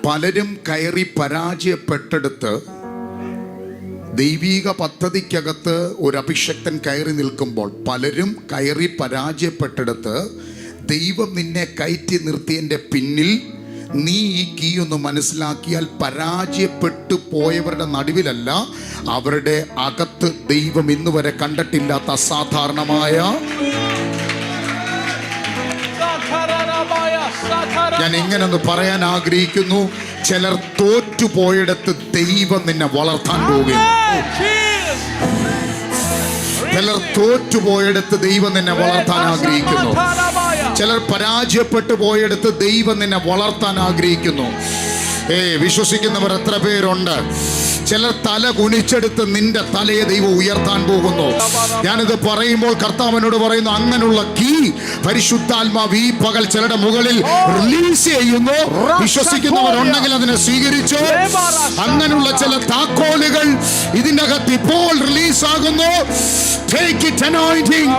പലരും കയറി പരാജയപ്പെട്ടെടുത്ത് ദൈവീക പദ്ധതിക്കകത്ത് ഒരു അഭിഷക്തൻ കയറി നിൽക്കുമ്പോൾ, പലരും കയറി പരാജയപ്പെട്ടെടുത്ത് ദൈവം നിന്നെ കയറ്റി നിർത്തിയതിൻ്റെ പിന്നിൽ നീ ഈ കീ ഒന്ന് മനസ്സിലാക്കിയാൽ, പരാജയപ്പെട്ടു പോയവരുടെ നടുവിലല്ല, അവരുടെ അകത്ത് ദൈവം ഇന്ന് വരെ കണ്ടിട്ടില്ലാത്ത അസാധാരണമായ, ഞാൻ ഇങ്ങനൊന്ന് പറയാൻ ആഗ്രഹിക്കുന്നു, ചിലർ തോറ്റുപോയിടത്ത് ദൈവം നിന്നെ വളർത്താൻ പോവുകയാണ്. ചിലർ തോറ്റുപോയിടത്ത് ദൈവം നിന്നെ വളർത്താൻ ആഗ്രഹിക്കുന്നു. ചിലർ പരാജയപ്പെട്ടു പോയെടുത്ത് ദൈവം നിന്നെ വളർത്താൻ ആഗ്രഹിക്കുന്നു. വിശ്വസിക്കുന്നവർ എത്ര പേരുണ്ട്? ചിലർ തല കുനിച്ചെടുത്ത് നിന്റെ തലയെ ദൈവം ഉയർത്താൻ പോകുന്നു. ഞാനിത് പറയുമ്പോൾ കർത്താവിനോട് പറയുന്നു, അങ്ങനെയുള്ള കീ പരിശുദ്ധാത്മാവ് ഈ പകൽ ചിലരുടെ മുകളിൽ റിലീസ് ചെയ്യുന്നു. വിശ്വസിക്കുന്നവരുണ്ടെങ്കിൽ അതിനെ സ്വീകരിച്ചു. അങ്ങനെയുള്ള ചില താക്കോലുകൾ ഇതിനകത്ത് ഇപ്പോൾ റിലീസ് ആകുന്നു. Take it, anointing.